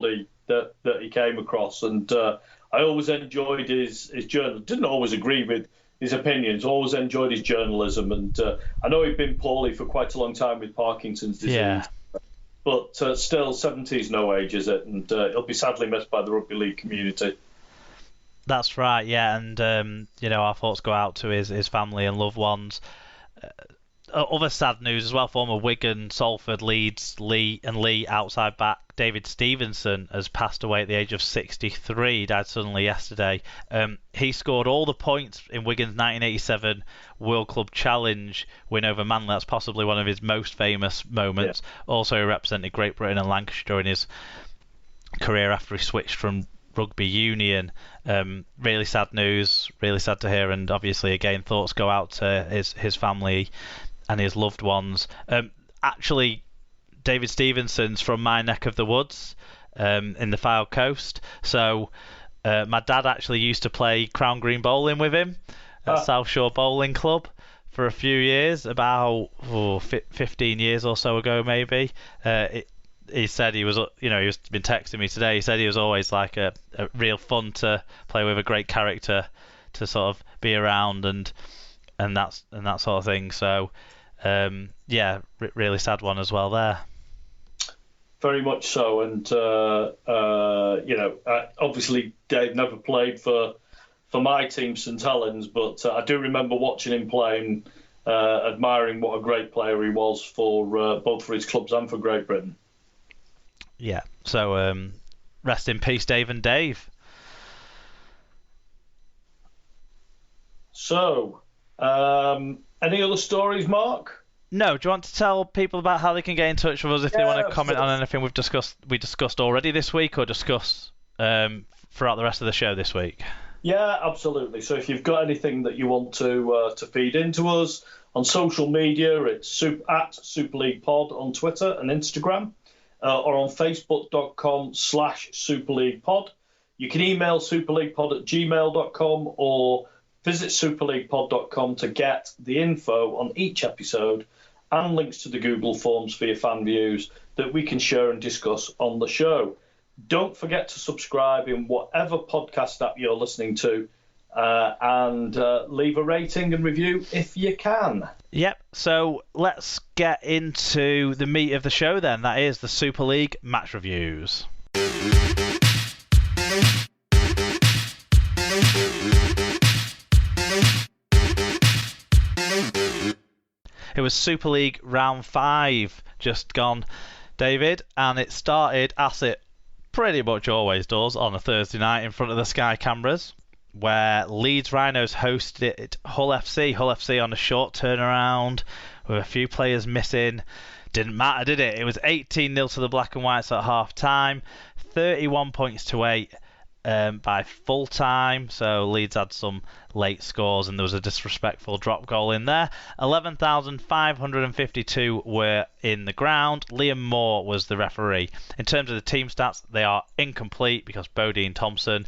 that he came across, and I always enjoyed his journal. Didn't always agree with his opinions. Always enjoyed his journalism, and I know he'd been poorly for quite a long time with Parkinson's disease. Yeah. But still, 70 is no age, is it? And he'll be sadly missed by the rugby league community. That's right, yeah, and our thoughts go out to his family and loved ones. Other sad news as well, former Wigan, Salford, Leeds, Lee outside back David Stevenson has passed away at the age of 63. He died suddenly yesterday. He scored all the points in Wigan's 1987 World Club Challenge win over Manly. That's possibly one of his most famous moments. Yeah. Also, he represented Great Britain and Lancashire during his career after he switched from rugby union. Really sad news, really sad to hear, and obviously again thoughts go out to his family and his loved ones. Actually, David Stevenson's from my neck of the woods, in the Fylde Coast. So my dad actually used to play Crown Green bowling with him at South Shore Bowling Club for a few years, about 15 years or so ago maybe. He said he's been texting me today. He said he was always like a real fun to play with, a great character to sort of be around and that sort of thing. So really sad one as well there. Very much so, and obviously Dave never played for my team, St Helens, but I do remember watching him play and admiring what a great player he was for both for his clubs and for Great Britain. Yeah, so rest in peace, Dave and Dave. So, any other stories, Mark? No. Do you want to tell people about how they can get in touch with us if they want to comment on anything we discussed already this week, or discuss throughout the rest of the show this week? Yeah, absolutely. So if you've got anything that you want to feed into us on social media, it's at Super League Pod on Twitter and Instagram, or on Facebook.com/Super League Pod. You can email superleaguepod@gmail.com or visit superleaguepod.com to get the info on each episode and links to the Google Forms for your fan views that we can share and discuss on the show. Don't forget to subscribe in whatever podcast app you're listening to, and leave a rating and review if you can. Yep, so let's get into the meat of the show then. That is the Super League match reviews. It was Super League round 5 just gone, David, and it started as it pretty much always does on a Thursday night in front of the Sky cameras, where Leeds Rhinos hosted Hull FC. Hull FC on a short turnaround with a few players missing. Didn't matter, did it? It was 18-0 to the Black and Whites at half time, 31 points to 8 by full time. So Leeds had some late scores and there was a disrespectful drop goal in there. 11,552 were in the ground. Liam Moore was the referee. In terms of the team stats, they are incomplete because Bodine Thompson.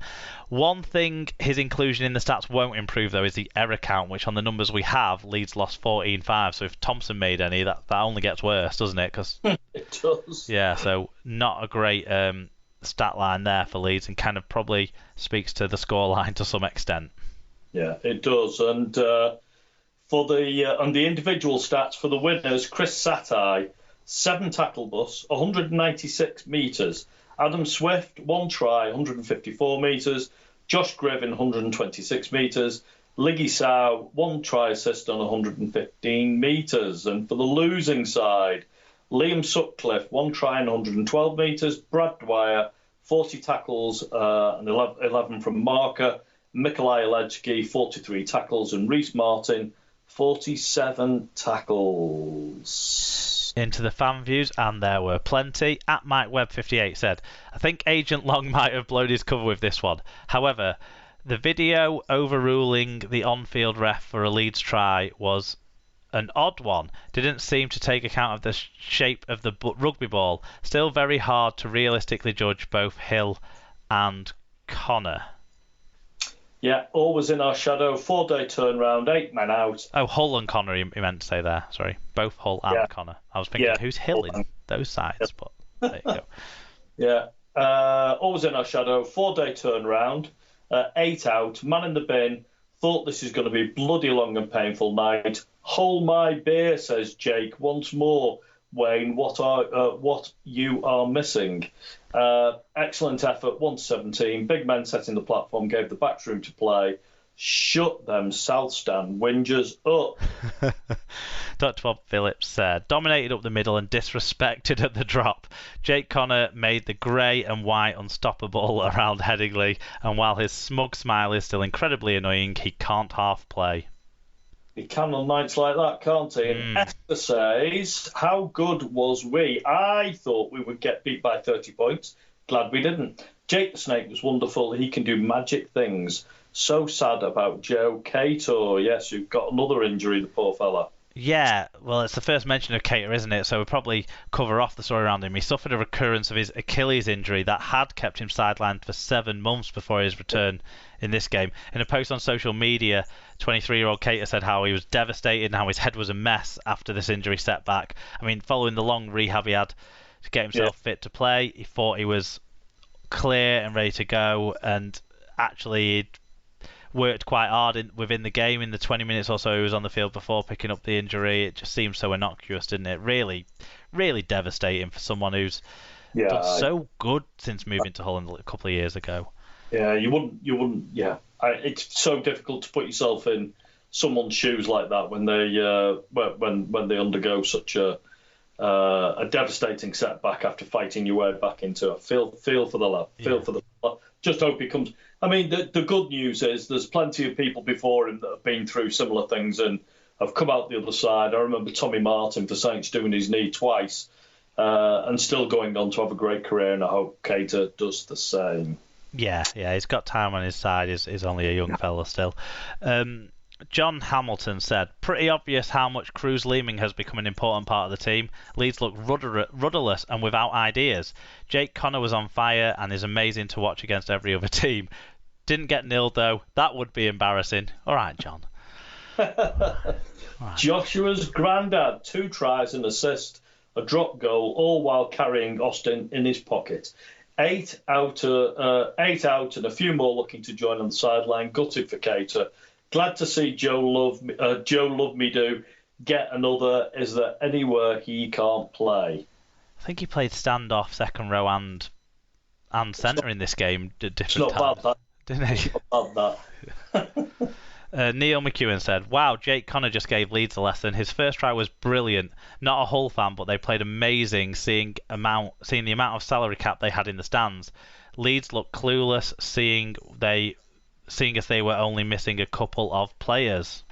One thing his inclusion in the stats won't improve though is the error count, which on the numbers we have, Leeds lost 14-5. So if Thompson made any, that only gets worse, doesn't it? Cause, it does. Yeah, so not a great stat line there for Leeds, and kind of probably speaks to the scoreline to some extent. Yeah, it does. And for the individual stats for the winners, Chris Satai, 7 tackle busts, 196 metres. Adam Swift, 1 try, 154 metres. Josh Griffin, 126 metres. Liggy Sow, 1 try assist on 115 metres. And for the losing side, Liam Sutcliffe, 1 try and 112 metres. Brad Dwyer, 40 tackles and 11 from marker. Mikolaj Aledzki, 43 tackles. And Reece Martin, 47 tackles. Into the fan views, and there were plenty. At MikeWebb58 said, I think Agent Long might have blown his cover with this one. However, the video overruling the on-field ref for a Leeds try was an odd one. Didn't seem to take account of the shape of the rugby ball. Still very hard to realistically judge both Hill and Connor. Yeah, always in our shadow. 4-day turnaround, 8 men out. Oh, Hull and Connor, you meant to say there. Sorry. Both Hull and Connor. I was thinking, who's Hill in those sides? But there you go. Yeah. Always in our shadow, 4-day turnaround, 8 out, man in the bin. Thought this is going to be bloody long and painful night. Hold my beer, says Jake. Once more, Wayne, what you are missing. Excellent effort, 117. Big men setting the platform, gave the backroom to play. Shut them South Stand whingers up. Dr. Bob Phillips said, dominated up the middle and disrespected at the drop. Jake Connor made the grey and white unstoppable around Headingley, and while his smug smile is still incredibly annoying, he can't half play. He can on nights like that, can't he? And Esther says, how good was we? I thought we would get beat by 30 points. Glad we didn't. Jake the Snake was wonderful. He can do magic things. So sad about Joe Cato. Yes, who got another injury, the poor fella. Yeah, well, it's the first mention of Cater, isn't it? So we'll probably cover off the story around him. He suffered a recurrence of his Achilles injury that had kept him sidelined for 7 months before his return in this game. In a post on social media, 23-year-old Cater said how he was devastated and how his head was a mess after this injury setback. I mean, following the long rehab he had to get himself fit to play, he thought he was clear and ready to go, and actually he'd worked quite hard within the game. In the 20 minutes or so he was on the field before picking up the injury, it just seemed so innocuous, didn't it? Really, really devastating for someone who's done so good since moving to Holland a couple of years ago. Yeah, you wouldn't. Yeah, it's so difficult to put yourself in someone's shoes like that when they undergo such a devastating setback after fighting your way back into it. Feel for the lad. Feel for the lad. Just hope he comes. I mean, the good news is there's plenty of people before him that have been through similar things and have come out the other side. I remember Tommy Martin for Saints doing his knee twice and still going on to have a great career, and I hope Cater does the same. Yeah, he's got time on his side. He's only a young fella still. John Hamilton said, pretty obvious how much Cruz Leeming has become an important part of the team. Leeds look rudderless and without ideas. Jake Connor was on fire and is amazing to watch against every other team. Didn't get nilled though. That would be embarrassing. All right, John. Right. Joshua's granddad, 2 tries and assist, a drop goal, all while carrying Austin in his pocket. 8 out and a few more looking to join on the sideline. Gutted for Cater. Glad to see Joe Love Me Do get another. Is there anywhere he can't play? I think he played standoff, second row and centre in this game at different times. Bad, didn't he? Not bad, that. Neil McEwen said, wow, Jake Connor just gave Leeds a lesson. His first try was brilliant. Not a Hull fan, but they played amazing seeing the amount of salary cap they had in the stands. Leeds looked clueless, seeing as they were only missing a couple of players.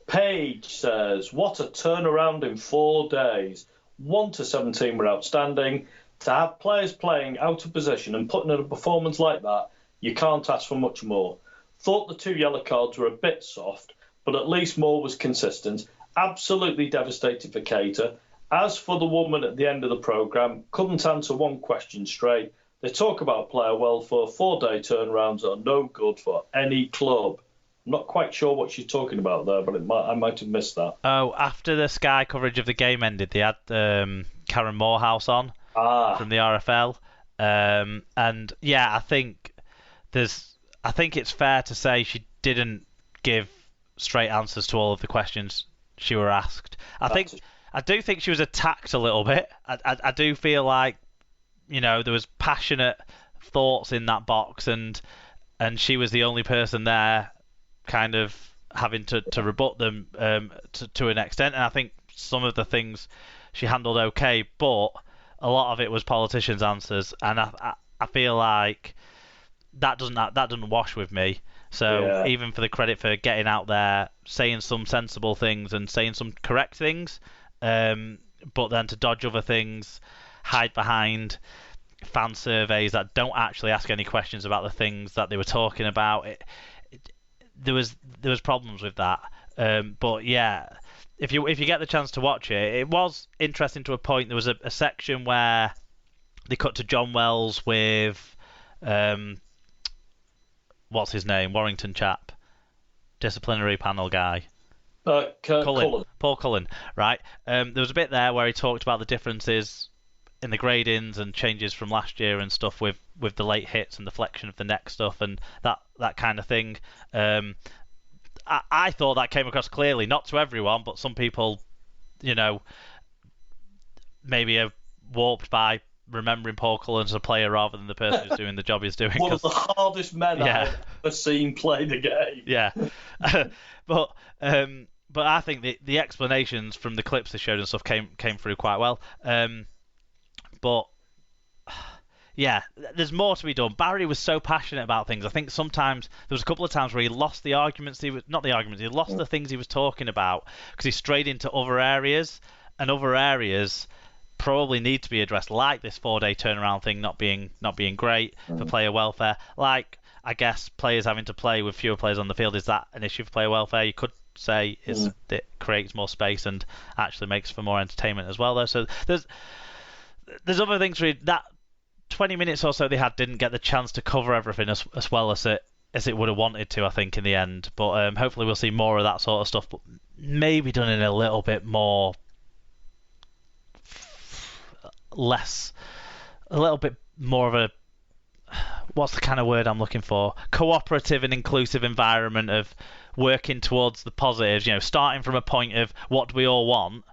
Paige says, what a turnaround in 4 days. 1-17 were outstanding. To have players playing out of position and putting in a performance like that, you can't ask for much more. Thought the 2 yellow cards were a bit soft, but at least Moore was consistent. Absolutely devastated for Cater. As for the woman at the end of the programme, couldn't answer one question straight. They talk about player welfare. 4-day turnarounds are no good for any club. I'm not quite sure what she's talking about there, but I might have missed that. Oh, after the Sky coverage of the game ended, they had Karen Morehouse on from the RFL. And yeah, I think it's fair to say she didn't give straight answers to all of the questions she were asked. I do think she was attacked a little bit. I do feel like, you know, there was passionate thoughts in that box, and she was the only person there kind of having to rebut them to an extent. And I think some of the things she handled okay, but a lot of it was politicians' answers, and I feel like that doesn't wash with me. So even for the credit for getting out there, saying some sensible things and saying some correct things, but then to dodge other things, hide behind fan surveys that don't actually ask any questions about the things that they were talking about. There was problems with that. But yeah, if you get the chance to watch it, it was interesting to a point. There was a section where they cut to John Wells with what's his name, Warrington chap, disciplinary panel guy. Cullen. Paul Cullen, right? There was a bit there where he talked about the differences in the gradings and changes from last year and stuff with the late hits and the flexion of the neck stuff and that kind of thing. I thought that came across clearly, not to everyone, but some people, maybe are warped by remembering Paul Cullen as a player rather than the person who's doing the job he's doing. One of the hardest men I've ever seen play the game. Yeah. But I think the explanations from the clips they showed and stuff came through quite well. But yeah, there's more to be done. Barry was so passionate about things. I think sometimes there was a couple of times where he lost the arguments. He lost the things he was talking about because he strayed into other areas, and other areas probably need to be addressed, like this 4-day turnaround thing not being great for player welfare. Like, I guess players having to play with fewer players on the field, is that an issue for player welfare? You could say it creates more space and actually makes for more entertainment as well, though. So there's other things that 20 minutes or so they had didn't get the chance to cover everything as well as it would have wanted to, I think, in the end. But hopefully we'll see more of that sort of stuff, but maybe done in a little bit more of a, what's the kind of word I'm looking for? Cooperative and inclusive environment of working towards the positives, starting from a point of what do we all want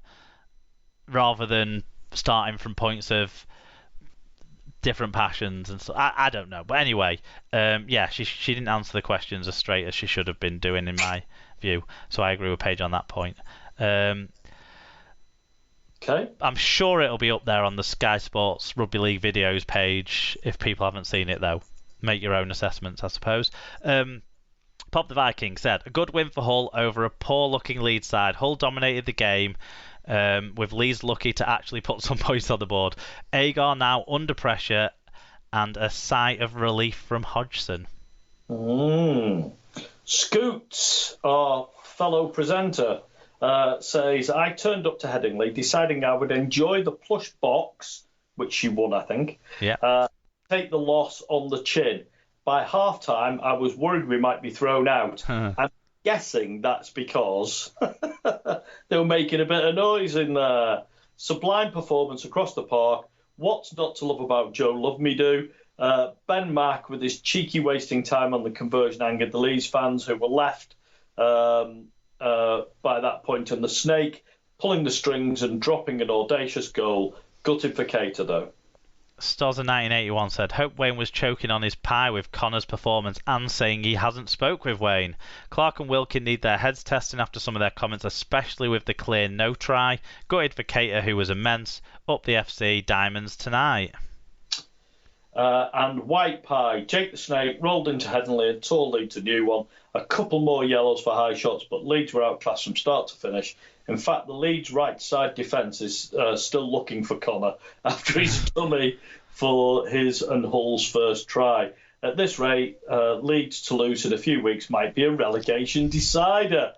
rather than starting from points of different passions and so I don't know. But anyway, she didn't answer the questions as straight as she should have been doing in my view. So I agree with Paige on that point. Okay. I'm sure it'll be up there on the Sky Sports Rugby League videos page if people haven't seen it, though. Make your own assessments, I suppose. Pop the Viking said, a good win for Hull over a poor-looking Leeds side. Hull dominated the game, with Leeds lucky to actually put some points on the board. Agar now under pressure, and a sigh of relief from Hodgson. Scoots, our fellow presenter, says, I turned up to Headingley deciding I would enjoy the plush box, which she won, I think. Yeah. Take the loss on the chin. By half-time, I was worried we might be thrown out. I'm guessing that's because they were making a bit of noise in there. Sublime performance across the park. What's not to love about Joe Love Me Do? Ben Mack, with his cheeky wasting time on the conversion, angered the Leeds fans who were left by that point in the snake, pulling the strings and dropping an audacious goal. Gutted for Cater, though. Stars of 1981 said, hope Wayne was choking on his pie with Connor's performance and saying he hasn't spoke with Wayne. Clark and Wilkin need their heads testing after some of their comments, especially with the clear no try. Gutted for Cater, who was immense. Up the FC, Diamonds tonight. And White Pie, Jake the Snake rolled into Headingley and tore Leeds a new one. A couple more yellows for high shots, but Leeds were outclassed from start to finish. In fact, the Leeds right side defence is still looking for Connor after his dummy for his and Hull's first try. At this rate, Leeds to lose in a few weeks might be a relegation decider.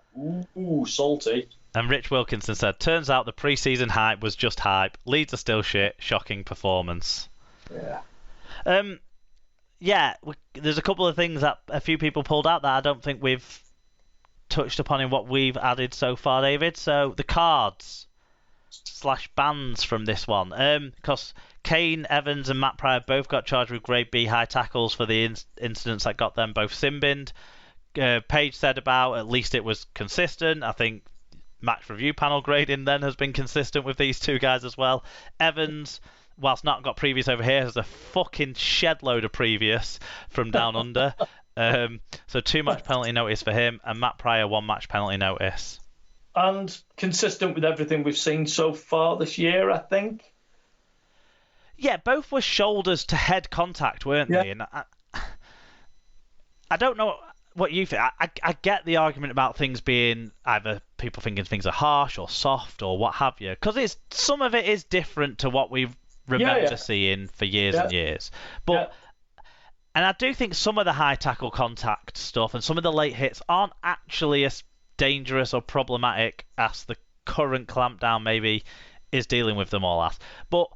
Ooh, salty. And Rich Wilkinson said, turns out the pre-season hype was just hype. Leeds are still shit. Shocking performance. Yeah. There's a couple of things that a few people pulled out that I don't think we've touched upon in what we've added so far, David. So the cards / bans from this one, because Kane, Evans and Matt Pryor both got charged with grade B high tackles for the incidents that got them both sin-binned. Paige said about at least it was consistent. I think match review panel grading then has been consistent with these two guys as well. Evans, whilst not got previous over here, has a fucking shed load of previous from down under. So 2 match penalty notice for him, and Matt Pryor 1 match penalty notice. And consistent with everything we've seen so far this year, I think. Yeah, both were shoulders to head contact, weren't they? And I don't know what you think. I get the argument about things being either people thinking things are harsh or soft or what have you, because some of it is different to what we remember seeing for years and years. But and I do think some of the high tackle contact stuff and some of the late hits aren't actually as dangerous or problematic as the current clampdown maybe is dealing with them all as. But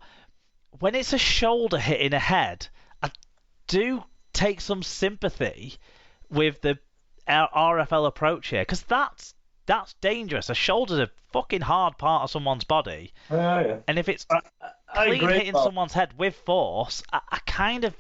when it's a shoulder hitting a head, I do take some sympathy with the RFL approach here, because that's dangerous. A shoulder's a fucking hard part of someone's body. Yeah. And if it's... I clean agree, hitting Bob. someone's head with force, I kind of